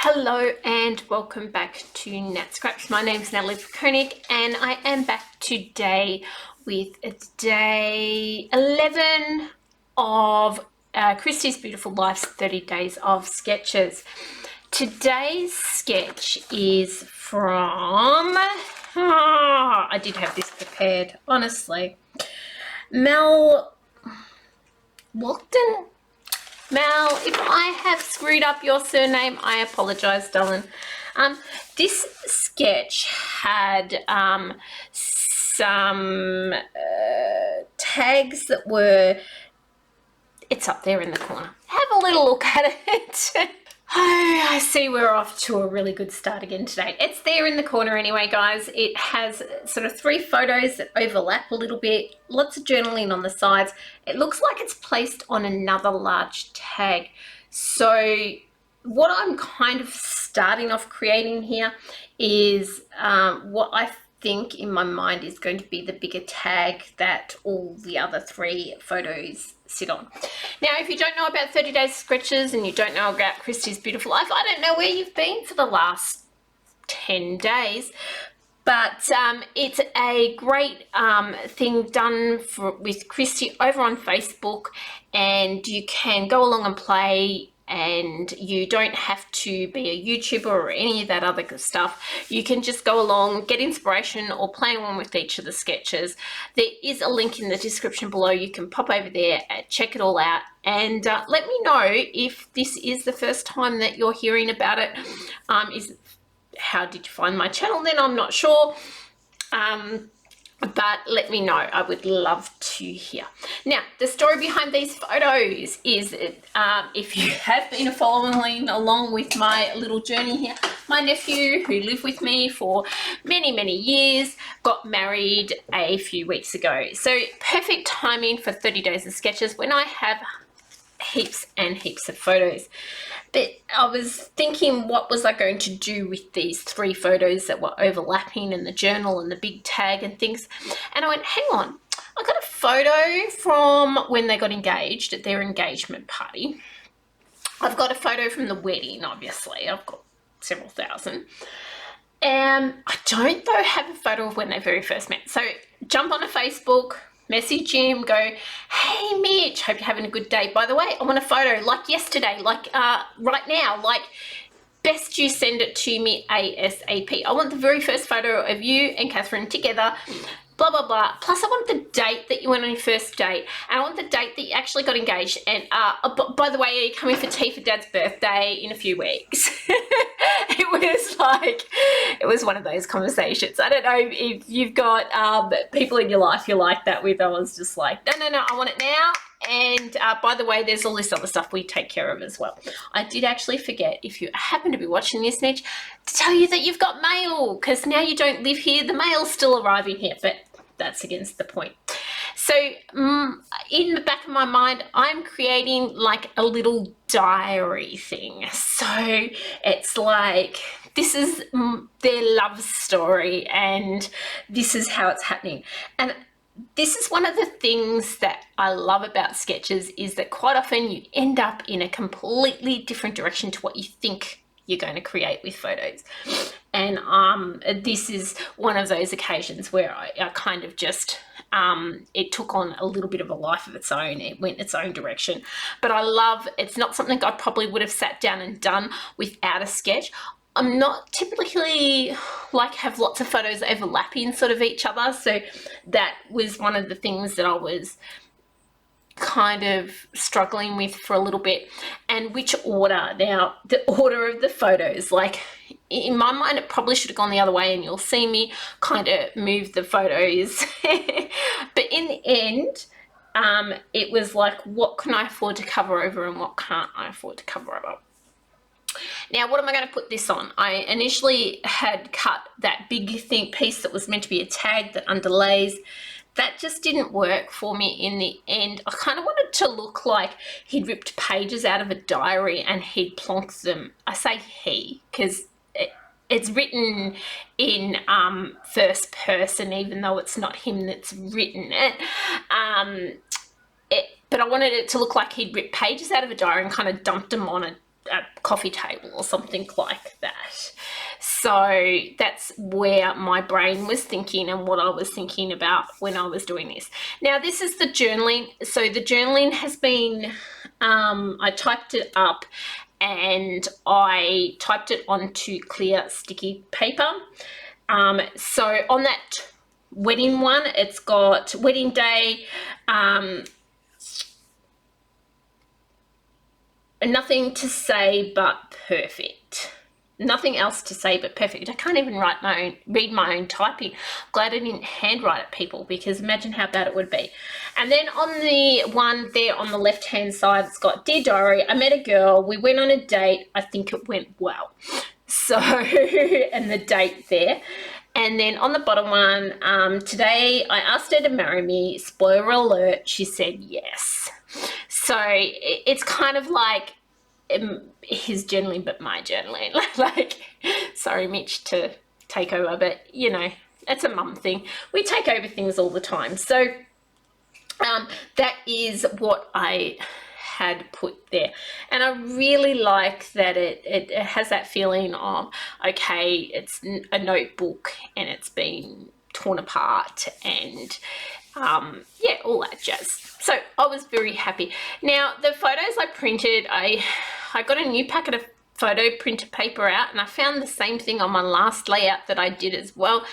Hello and welcome back to Nat Scraps. My name is Natalie Koenig and I am back today with day 11 of Christy's Beautiful Life's 30 Days of Sketches. Today's sketch is from, I did have this prepared, honestly, Mel Walkton. Mel, if I have screwed up your surname, I apologise, darling. This sketch had some tags that were, it's up there in the corner. Have a little look at it. Oh, I see we're off to a really good start again today. It's there in the corner anyway, guys. It has sort of 3 photos that overlap a little bit, lots of journaling on the sides. It looks like it's placed on another large tag. So what I'm kind of starting off creating here is what I think in my mind is going to be the bigger tag that all the other 3 photos sit on. Now, if you don't know about 30 Days Sketches and you don't know about Christy's Beautiful Life, I don't know where you've been for the last 10 days, but it's a great thing done with Christy over on Facebook, and you can go along and play, and you don't have to be a YouTuber or any of that other good stuff. You can just go along, get inspiration, or play along with each of the sketches. There is a link in the description below. You can pop over there and check it all out, and let me know if this is the first time that you're hearing about it. How did you find my channel then? I'm not sure. But let me know. I would love to hear. Now, the story behind these photos is, if you have been following along with my little journey here, my nephew, who lived with me for many, many years, got married a few weeks ago. So perfect timing for 30 Days of Sketches when I have heaps and heaps of photos. But I was thinking, what was I going to do with these 3 photos that were overlapping in the journal and the big tag and things? And I went, hang on, I got a photo from when they got engaged at their engagement party. I've got a photo from the wedding, obviously. I've got several thousand. I don't, though, have a photo of when they very first met. So jump on a Facebook, message him, go, hey Mitch, hope you're having a good day. By the way, I want a photo like yesterday, like right now, like best you send it to me ASAP. I want the very first photo of you and Catherine together, blah, blah, blah. Plus I want the date that you went on your first date, and I want the date that you actually got engaged. And by the way, are you coming for tea for Dad's birthday in a few weeks? It was one of those conversations. I don't know if you've got people in your life you're like that with. I was just like, no, I want it now. And by the way, there's all this other stuff we take care of as well. I did actually forget, if you happen to be watching this, Mitch, to tell you that you've got mail, because now you don't live here. The mail's still arriving here, but that's against the point. So in the back of my mind, I'm creating like a little diary thing. So it's like, this is their love story and this is how it's happening. And this is one of the things that I love about sketches, is that quite often you end up in a completely different direction to what you think you're going to create with photos. And this is one of those occasions where I kind of just, it took on a little bit of a life of its own. It went its own direction. But I love, it's not something I probably would have sat down and done without a sketch. I'm not typically like have lots of photos overlapping sort of each other. So that was one of the things that I was kind of struggling with for a little bit. And which order? Now, the order of the photos, like in my mind, it probably should have gone the other way, and you'll see me kind of move the photos. But in the end, it was like, what can I afford to cover over and what can't I afford to cover over? Now, what am I going to put this on? I initially had cut that big piece that was meant to be a tag that underlays. That just didn't work for me in the end. I kind of wanted to look like he'd ripped pages out of a diary and he'd plonked them. I say he because it's written in first person, even though it's not him that's written it. But I wanted it to look like he'd ripped pages out of a diary and kind of dumped them on a a coffee table or something like that. So that's where my brain was thinking and what I was thinking about when I was doing this. Now, this is the journaling. So the journaling has been, I typed it up and I typed it onto clear sticky paper. So on that wedding one, it's got wedding day, nothing to say but perfect. Nothing else to say but perfect. I can't even read my own typing. Glad I didn't handwrite it, people, because imagine how bad it would be. And then on the one there on the left hand side, it's got, dear diary, I met a girl, we went on a date, I think it went well. So and the date there. And then on the bottom one, today I asked her to marry me, spoiler alert, she said yes. So it's kind of like his journaling but my journaling. Like, sorry Mitch to take over, but you know, it's a mum thing. We take over things all the time. So that is what I had put there, and I really like that it has that feeling of, okay, it's a notebook and it's been torn apart and yeah, all that jazz. So I was very happy. Now the photos I printed, I got a new packet of photo printer paper out, and I found the same thing on my last layout that I did as well,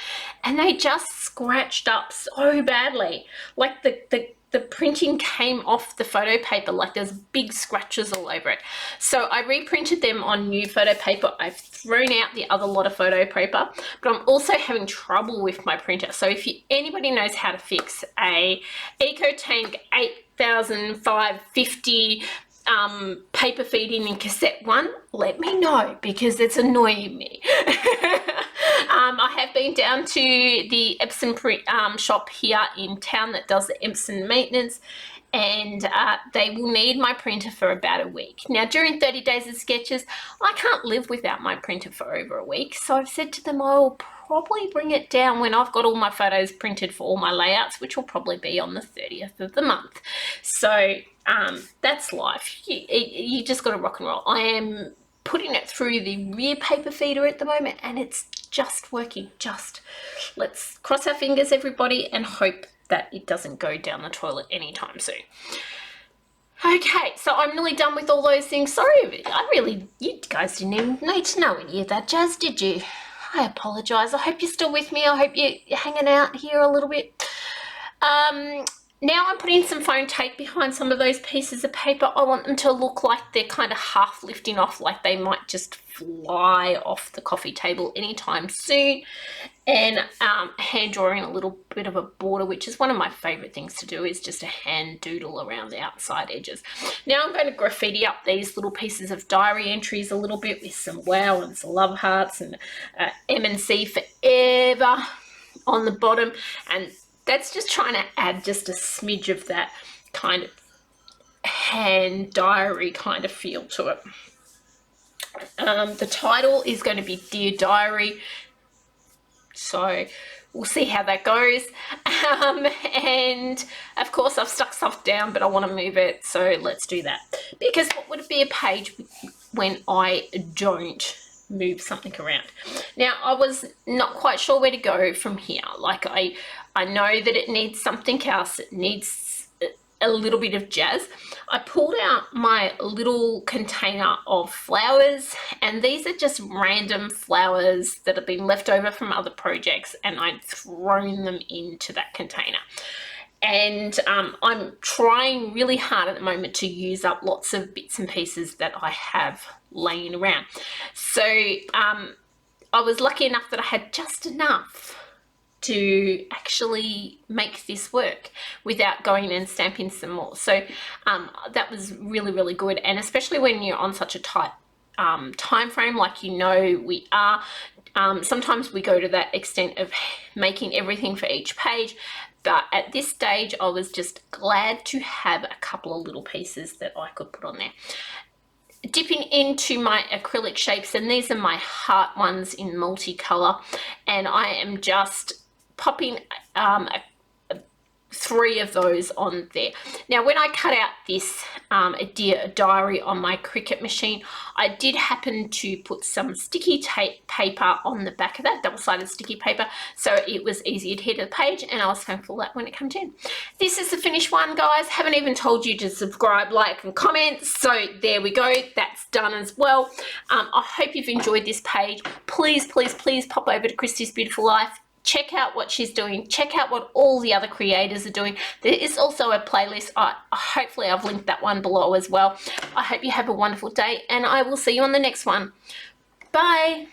and they just scratched up so badly. Like the printing came off the photo paper, like there's big scratches all over it. So I reprinted them on new photo paper. I've thrown out the other lot of photo paper, but I'm also having trouble with my printer. So if anybody knows how to fix a EcoTank 8550 paper feeding in cassette one, let me know, because it's annoying me. I have been down to the Epson print shop here in town that does the Epson maintenance, and they will need my printer for about a week. Now during 30 days of sketches, I can't live without my printer for over a week, so I've said to them I will probably bring it down when I've got all my photos printed for all my layouts, which will probably be on the 30th of the month. So that's life. You just got to rock and roll. I am putting it through the rear paper feeder at the moment, and it's just working. Just let's cross our fingers, everybody, and hope that it doesn't go down the toilet anytime soon. Okay, so I'm nearly done with all those things. Sorry, you guys didn't even need to know any of that jazz, did you? I apologise. I hope you're still with me. I hope you're hanging out here a little bit. Now I'm putting some foam tape behind some of those pieces of paper. I want them to look like they're kind of half lifting off, like they might just fly off the coffee table anytime soon. And hand drawing a little bit of a border, which is one of my favourite things to do, is just a hand doodle around the outside edges. Now I'm going to graffiti up these little pieces of diary entries a little bit with some wow and some love hearts and M&C forever on the bottom, and that's just trying to add just a smidge of that kind of hand diary kind of feel to it. The title is going to be Dear Diary, so we'll see how that goes. And of course I've stuck stuff down, but I want to move it, so let's do that. Because what would it be a page when I don't move something around? Now I was not quite sure where to go from here. Like I know that it needs something else. It needs a little bit of jazz. I pulled out my little container of flowers, and these are just random flowers that have been left over from other projects, and I've thrown them into that container. And I'm trying really hard at the moment to use up lots of bits and pieces that I have laying around. So I was lucky enough that I had just enough to actually make this work without going and stamping some more. So that was really, really good. And especially when you're on such a tight time frame, like we are, sometimes we go to that extent of making everything for each page. But at this stage, I was just glad to have a couple of little pieces that I could put on there. Dipping into my acrylic shapes, and these are my heart ones in multicolor, and I am just popping 3 of those on there. Now, when I cut out this dear diary on my Cricut machine, I did happen to put some sticky tape paper on the back of that, double-sided sticky paper, so it was easier to hit the page, and I was thankful that when it comes in. This is the finished one, guys. Haven't even told you to subscribe, like, and comment, so there we go. That's done as well. I hope you've enjoyed this page. Please, please, please pop over to Christy's Beautiful Life. Check out what she's doing. Check out what all the other creators are doing. There is also a playlist. Hopefully I've linked that one below as well. I hope you have a wonderful day, and I will see you on the next one. Bye.